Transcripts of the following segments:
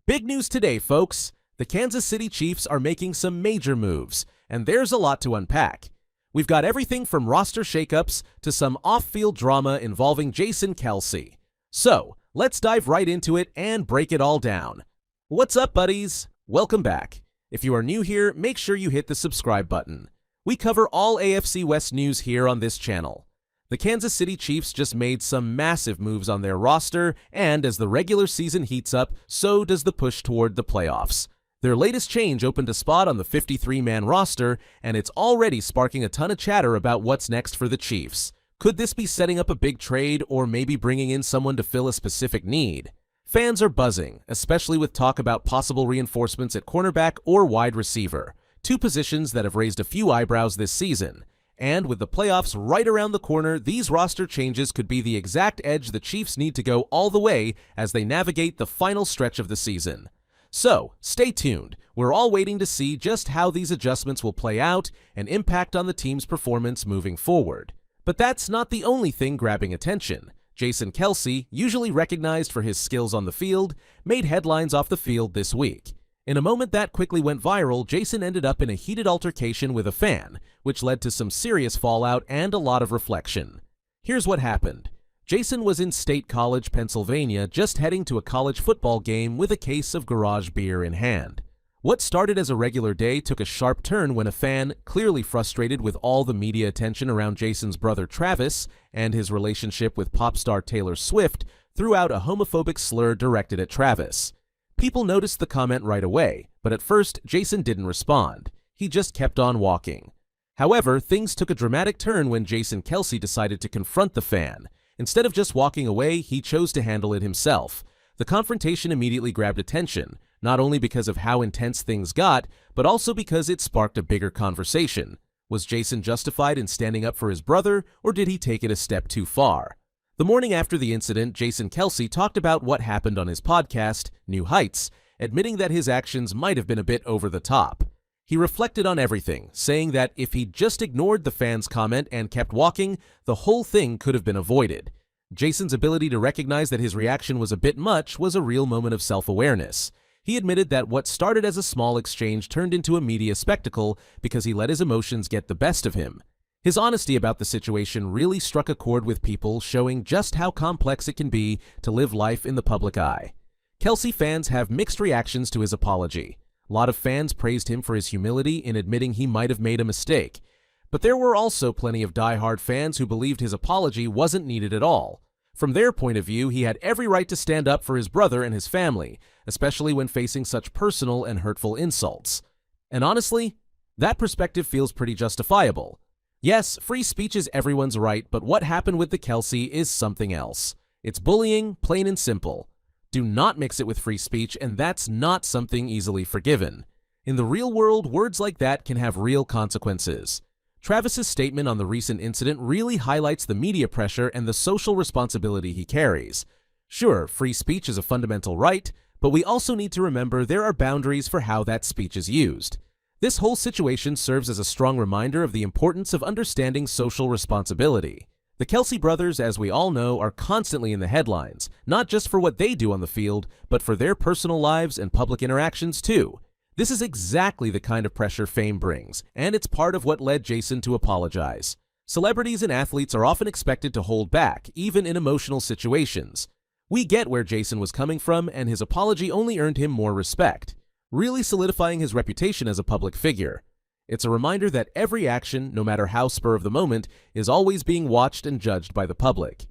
Big news today, folks. The Kansas City Chiefs are making some major moves, and there's a lot to unpack. We've got everything from roster shakeups to some off-field drama involving Jason Kelce. So, let's dive right into it and break it all down. What's up, buddies? Welcome back. If you are new here, make sure you hit the subscribe button. We cover all AFC West news here on this channel. The Kansas City Chiefs just made some massive moves on their roster, and as the regular season heats up, so does the push toward the playoffs. Their latest change opened a spot on the 53-man roster, and it's already sparking a ton of chatter about what's next for the Chiefs. Could this be setting up a big trade, or maybe bringing in someone to fill a specific need? Fans are buzzing, especially with talk about possible reinforcements at cornerback or wide receiver, two positions that have raised a few eyebrows this season. And with the playoffs right around the corner, these roster changes could be the exact edge the Chiefs need to go all the way as they navigate the final stretch of the season. So, stay tuned. We're all waiting to see just how these adjustments will play out and impact on the team's performance moving forward. But that's not the only thing grabbing attention. Jason Kelce, usually recognized for his skills on the field, made headlines off the field this week. In a moment that quickly went viral, Jason ended up in a heated altercation with a fan, which led to some serious fallout and a lot of reflection. Here's what happened. Jason was in State College, Pennsylvania, just heading to a college football game with a case of garage beer in hand. What started as a regular day took a sharp turn when a fan, clearly frustrated with all the media attention around Jason's brother Travis and his relationship with pop star Taylor Swift, threw out a homophobic slur directed at Travis. People noticed the comment right away, but at first, Jason didn't respond. He just kept on walking. However, things took a dramatic turn when Jason Kelce decided to confront the fan. Instead of just walking away, he chose to handle it himself. The confrontation immediately grabbed attention, not only because of how intense things got, but also because it sparked a bigger conversation. Was Jason justified in standing up for his brother, or did he take it a step too far? The morning after the incident, Jason Kelce talked about what happened on his podcast, New Heights, admitting that his actions might have been a bit over the top. He reflected on everything, saying that if he'd just ignored the fan's comment and kept walking, the whole thing could have been avoided. Jason's ability to recognize that his reaction was a bit much was a real moment of self-awareness. He admitted that what started as a small exchange turned into a media spectacle because he let his emotions get the best of him. His honesty about the situation really struck a chord with people, showing just how complex it can be to live life in the public eye. Kelce fans have mixed reactions to his apology. A lot of fans praised him for his humility in admitting he might have made a mistake. But there were also plenty of die-hard fans who believed his apology wasn't needed at all. From their point of view, he had every right to stand up for his brother and his family, especially when facing such personal and hurtful insults. And honestly, that perspective feels pretty justifiable. Yes, free speech is everyone's right, but what happened with the Kelce is something else. It's bullying, plain and simple. Do not mix it with free speech, and that's not something easily forgiven. In the real world, words like that can have real consequences. Travis's statement on the recent incident really highlights the media pressure and the social responsibility he carries. Sure, free speech is a fundamental right, but we also need to remember there are boundaries for how that speech is used. This whole situation serves as a strong reminder of the importance of understanding social responsibility. The Kelce brothers, as we all know, are constantly in the headlines, not just for what they do on the field, but for their personal lives and public interactions too. This is exactly the kind of pressure fame brings, and it's part of what led Jason to apologize. Celebrities and athletes are often expected to hold back, even in emotional situations. We get where Jason was coming from, and his apology only earned him more respect, really solidifying his reputation as a public figure. It's a reminder that every action, no matter how spur of the moment, is always being watched and judged by the public.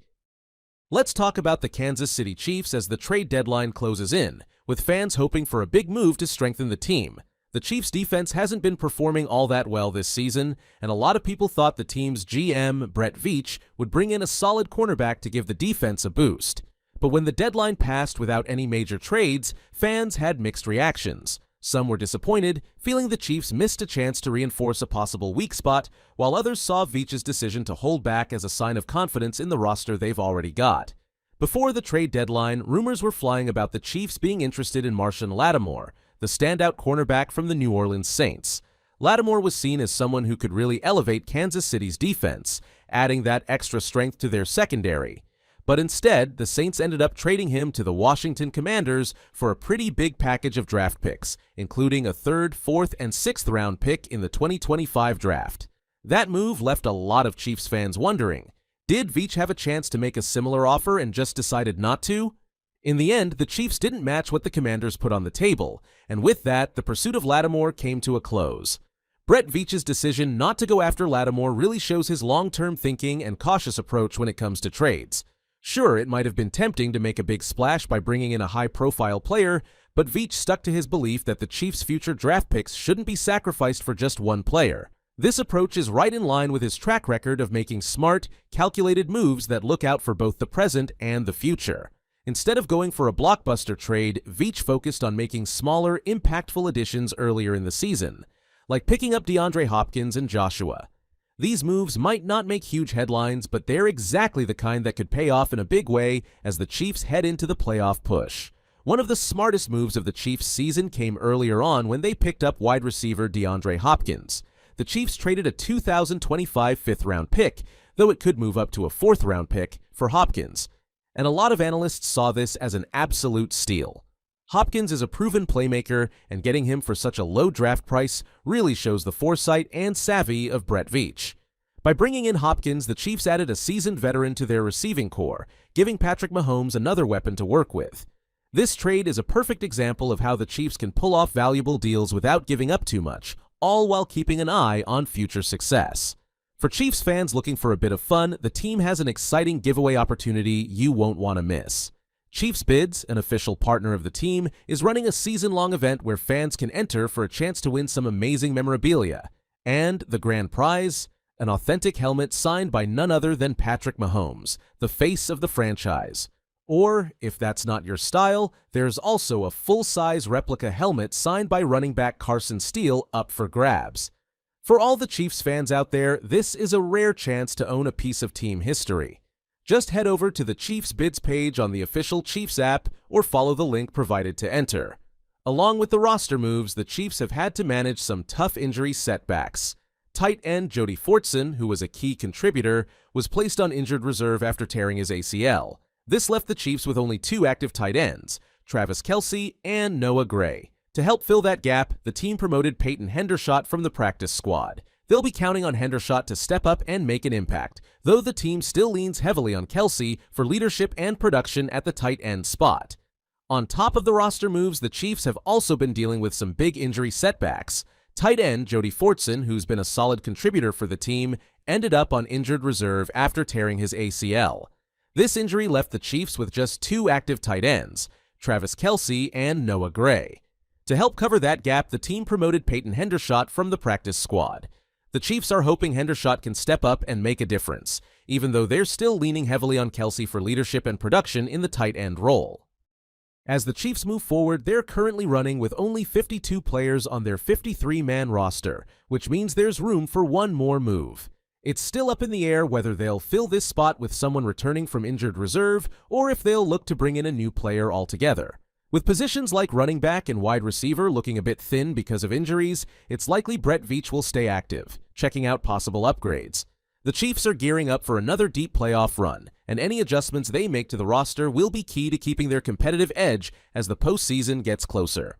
Let's talk about the Kansas City Chiefs as the trade deadline closes in, with fans hoping for a big move to strengthen the team. The Chiefs' defense hasn't been performing all that well this season, and a lot of people thought the team's GM, Brett Veach, would bring in a solid cornerback to give the defense a boost. But when the deadline passed without any major trades, fans had mixed reactions. Some were disappointed, feeling the Chiefs missed a chance to reinforce a possible weak spot, while others saw Veach's decision to hold back as a sign of confidence in the roster they've already got. Before the trade deadline, rumors were flying about the Chiefs being interested in Marshon Lattimore, the standout cornerback from the New Orleans Saints. Lattimore was seen as someone who could really elevate Kansas City's defense, adding that extra strength to their secondary. But instead, the Saints ended up trading him to the Washington Commanders for a pretty big package of draft picks, including a 3rd, 4th, and 6th round pick in the 2025 draft. That move left a lot of Chiefs fans wondering, did Veach have a chance to make a similar offer and just decided not to? In the end, the Chiefs didn't match what the Commanders put on the table, and with that, the pursuit of Lattimore came to a close. Brett Veach's decision not to go after Lattimore really shows his long-term thinking and cautious approach when it comes to trades. Sure, it might have been tempting to make a big splash by bringing in a high-profile player, but Veach stuck to his belief that the Chiefs' future draft picks shouldn't be sacrificed for just one player. This approach is right in line with his track record of making smart, calculated moves that look out for both the present and the future. Instead of going for a blockbuster trade, Veach focused on making smaller, impactful additions earlier in the season, like picking up DeAndre Hopkins and Joshua. These moves might not make huge headlines, but they're exactly the kind that could pay off in a big way as the Chiefs head into the playoff push. One of the smartest moves of the Chiefs' season came earlier on when they picked up wide receiver DeAndre Hopkins. The Chiefs traded a 2025 5th-round pick, though it could move up to a 4th-round pick, for Hopkins. And a lot of analysts saw this as an absolute steal. Hopkins is a proven playmaker, and getting him for such a low draft price really shows the foresight and savvy of Brett Veach. By bringing in Hopkins, the Chiefs added a seasoned veteran to their receiving corps, giving Patrick Mahomes another weapon to work with. This trade is a perfect example of how the Chiefs can pull off valuable deals without giving up too much, all while keeping an eye on future success. For Chiefs fans looking for a bit of fun, the team has an exciting giveaway opportunity you won't want to miss. Chiefs Bids, an official partner of the team, is running a season-long event where fans can enter for a chance to win some amazing memorabilia. And the grand prize? An authentic helmet signed by none other than Patrick Mahomes, the face of the franchise. Or, if that's not your style, there's also a full-size replica helmet signed by running back Carson Steele up for grabs. For all the Chiefs fans out there, this is a rare chance to own a piece of team history. Just head over to the Chiefs Bids page on the official Chiefs app or follow the link provided to enter. Along with the roster moves, the Chiefs have had to manage some tough injury setbacks. Tight end Jody Fortson, who was a key contributor, was placed on injured reserve after tearing his ACL. This left the Chiefs with only 2 active tight ends, Travis Kelce and Noah Gray. To help fill that gap, the team promoted Peyton Hendershot from the practice squad. They'll be counting on Hendershot to step up and make an impact, though the team still leans heavily on Kelce for leadership and production at the tight end spot. On top of the roster moves, the Chiefs have also been dealing with some big injury setbacks. Tight end Jody Fortson, who's been a solid contributor for the team, ended up on injured reserve after tearing his ACL. This injury left the Chiefs with just 2 active tight ends, Travis Kelce and Noah Gray. To help cover that gap, the team promoted Peyton Hendershot from the practice squad. The Chiefs are hoping Hendershot can step up and make a difference, even though they're still leaning heavily on Kelce for leadership and production in the tight end role. As the Chiefs move forward, they're currently running with only 52 players on their 53-man roster, which means there's room for one more move. It's still up in the air whether they'll fill this spot with someone returning from injured reserve or if they'll look to bring in a new player altogether. With positions like running back and wide receiver looking a bit thin because of injuries, it's likely Brett Veach will stay active, checking out possible upgrades. The Chiefs are gearing up for another deep playoff run, and any adjustments they make to the roster will be key to keeping their competitive edge as the postseason gets closer.